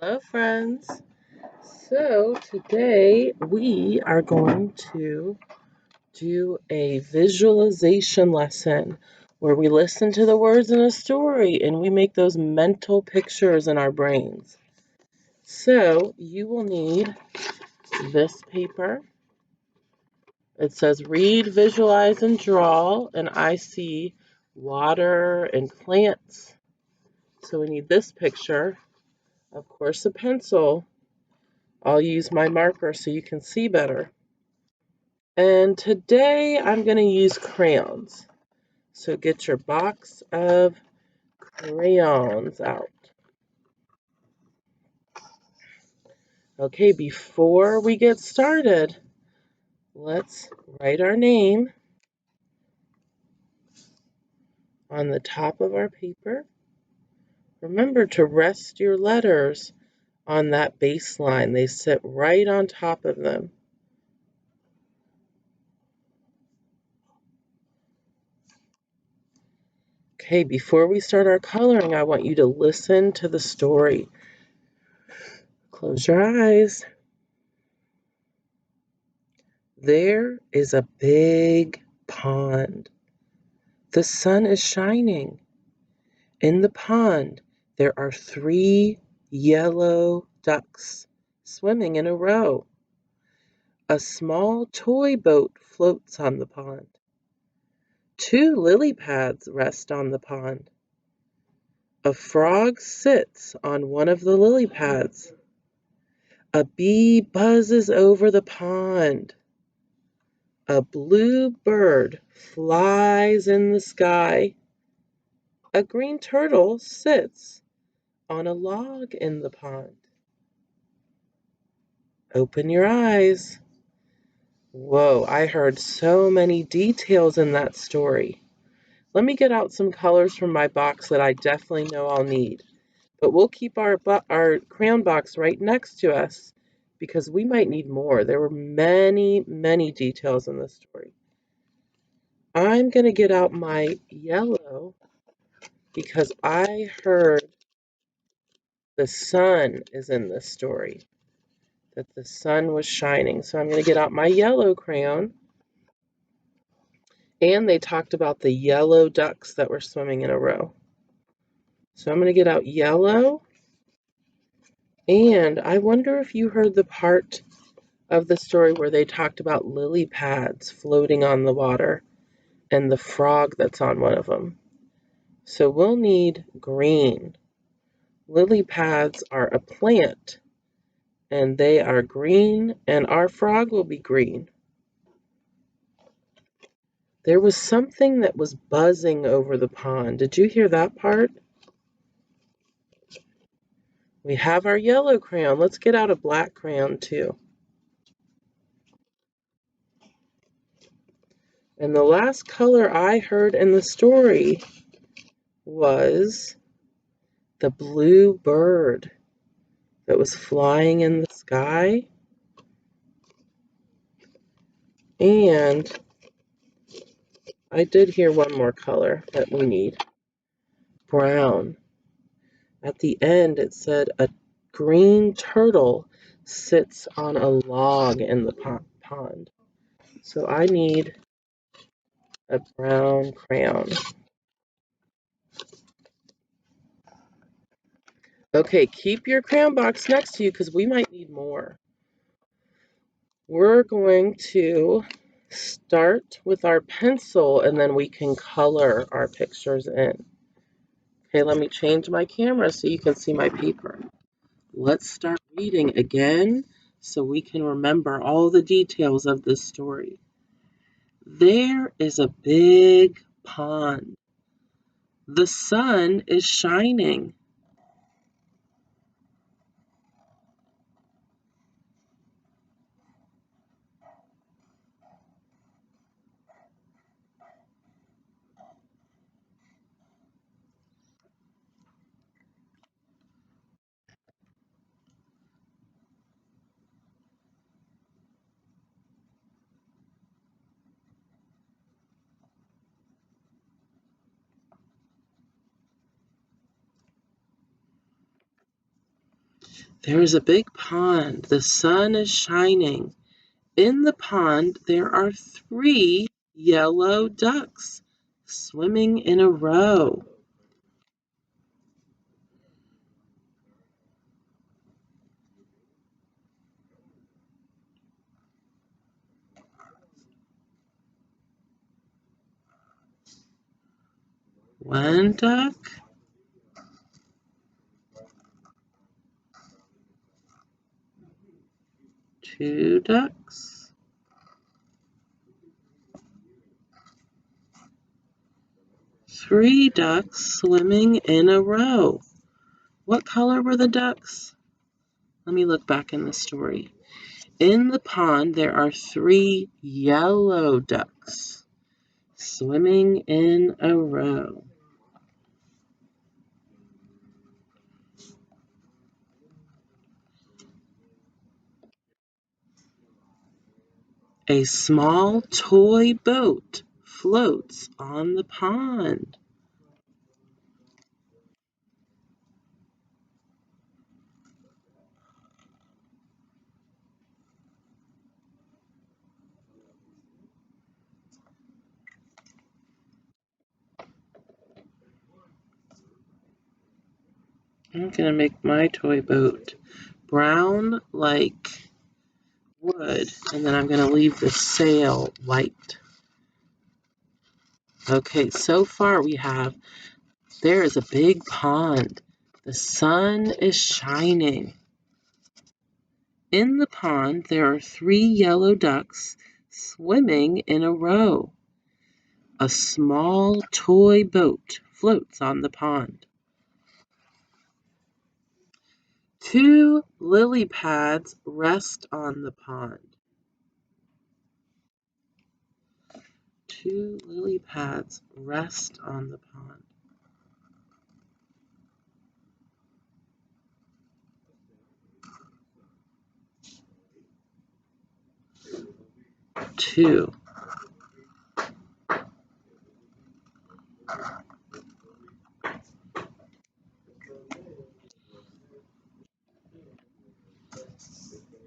Hello, friends. So, today we are going to do a visualization lesson where we listen to the words in a story and we make those mental pictures in our brains. So, you will need this paper. It says read, visualize, and draw, and I see water and plants. So, we need this picture, of course, a pencil. I'll use my marker so you can see better. And today I'm going to use crayons. So get your box of crayons out. Okay, before we get started, let's write our name on the top of our paper. Remember to rest your letters on that baseline. They sit right on top of them. Okay, before we start our coloring, I want you to listen to the story. Close your eyes. There is a big pond. The sun is shining. In the pond, there are 3 yellow ducks swimming in a row. A small toy boat floats on the pond. 2 lily pads rest on the pond. A frog sits on one of the lily pads. A bee buzzes over the pond. A blue bird flies in the sky. A green turtle sits on a log in the pond. Open your eyes. Whoa, I heard so many details in that story. Let me get out some colors from my box that I definitely know I'll need. But we'll keep our crayon box right next to us because we might need more. There were many, many details in this story. I'm going to get out my yellow because I heard the sun is in this story, that the sun was shining. So I'm going to get out my yellow crayon. And they talked about the yellow ducks that were swimming in a row. So I'm going to get out yellow. And I wonder if you heard the part of the story where they talked about lily pads floating on the water and the frog that's on one of them. So we'll need green. Lily pads are a plant, and they are green, and our frog will be green. There was something that was buzzing over the pond. Did you hear that part? We have our yellow crayon. Let's get out a black crayon too. And the last color I heard in the story was the blue bird that was flying in the sky. And I did hear one more color that we need. Brown. At the end, it said a green turtle sits on a log in the pond. So I need a brown crayon. Okay, keep your crayon box next to you because we might need more. We're going to start with our pencil and then we can color our pictures in. Okay, let me change my camera so you can see my paper. Let's start reading again so we can remember all the details of this story. There is a big pond. The sun is shining. There is a big pond. The sun is shining. In the pond, there are 3 yellow ducks swimming in a row. One duck, 2 ducks, 3 ducks swimming in a row. What color were the ducks? Let me look back in the story. In the pond, there are 3 yellow ducks swimming in a row. A small toy boat floats on the pond. I'm going to make my toy boat brown like wood, and then I'm going to leave the sail white. Okay, so far there is a big pond. The sun is shining. In the pond, there are 3 yellow ducks swimming in a row. A small toy boat floats on the pond. 2 lily pads rest on the pond. 2 lily pads rest on the pond. 2.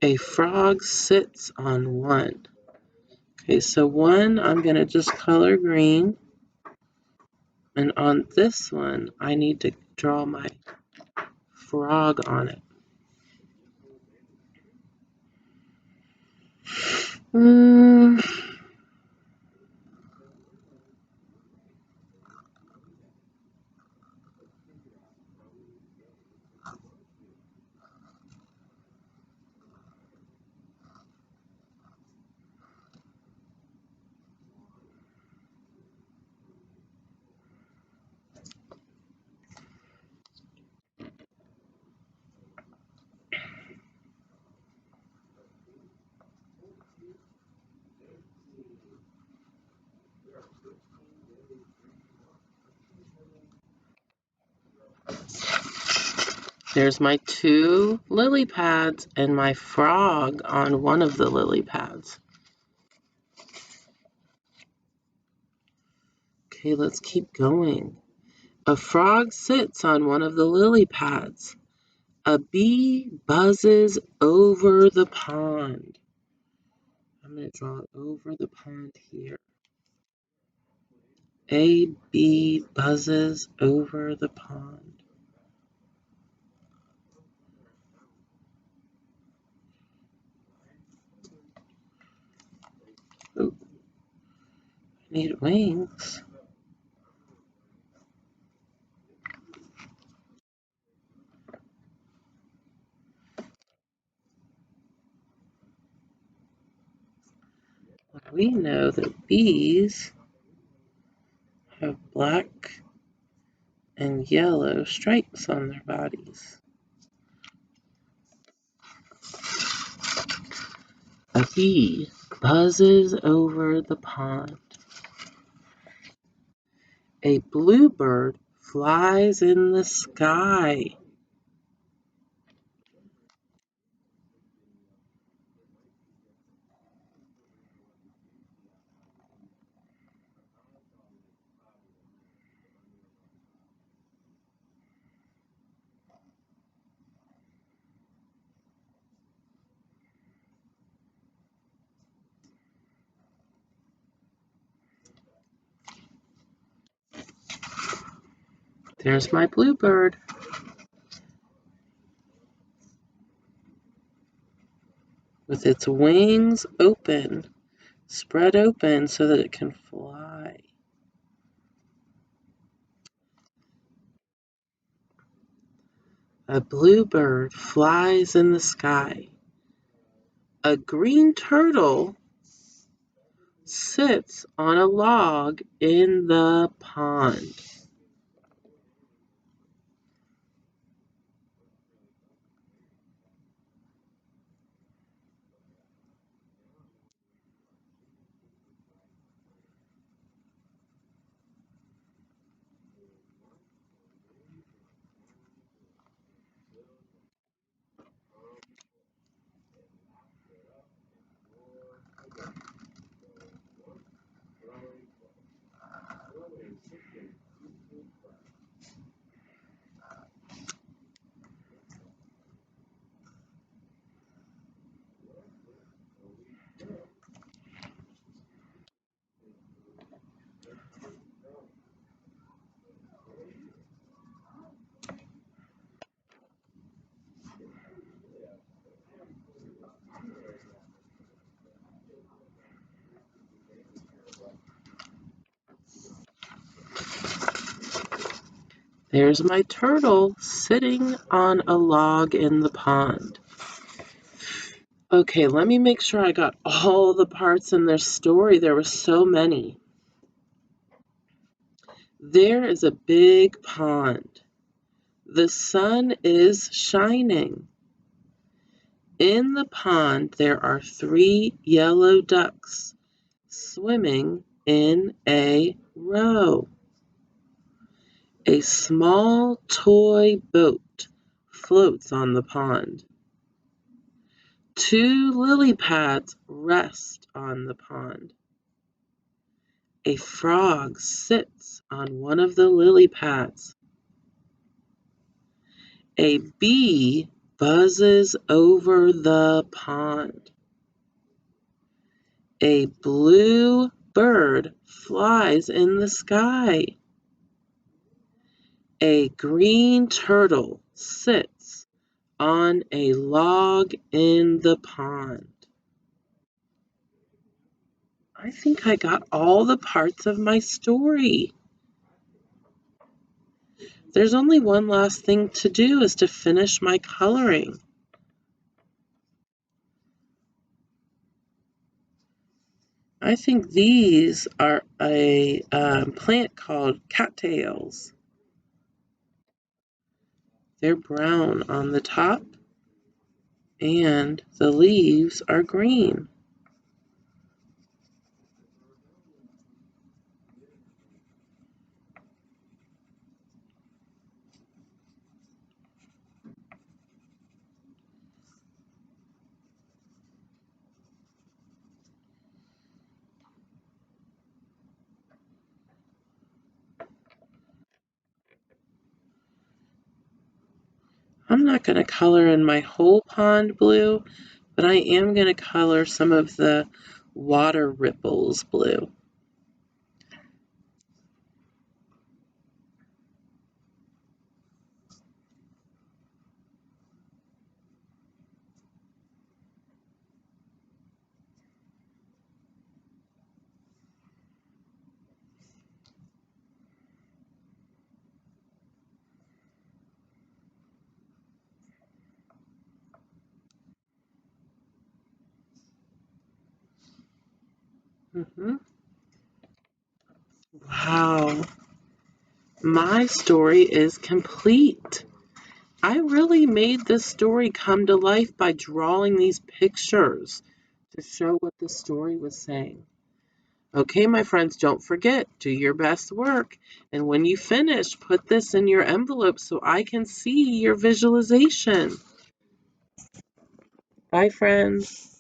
A frog sits on one. Okay, so one I'm going to just color green. And on this one, I need to draw my frog on it. There's my 2 lily pads and my frog on one of the lily pads. Okay, let's keep going. A frog sits on one of the lily pads. A bee buzzes over the pond. I'm going to draw it over the pond here. A bee buzzes over the pond. Oh, I need wings. We know that bees have black and yellow stripes on their bodies. A bee buzzes over the pond. A bluebird flies in the sky. There's my bluebird. With its wings open, spread open so that it can fly. A bluebird flies in the sky. A green turtle sits on a log in the pond. There's my turtle sitting on a log in the pond. Okay, let me make sure I got all the parts in their story. There were so many. There is a big pond. The sun is shining. In the pond, there are 3 yellow ducks swimming in a row. A small toy boat floats on the pond. 2 lily pads rest on the pond. A frog sits on one of the lily pads. A bee buzzes over the pond. A blue bird flies in the sky. A green turtle sits on a log in the pond. I think I got all the parts of my story. There's only one last thing to do is to finish my coloring. I think these are a plant called cattails. They're brown on the top and the leaves are green. I'm not going to color in my whole pond blue, but I am going to color some of the water ripples blue. Wow, my story is complete. I really made this story come to life by drawing these pictures to show what the story was saying. Okay, my friends, don't forget, do your best work. And when you finish, put this in your envelope so I can see your visualization. Bye, friends.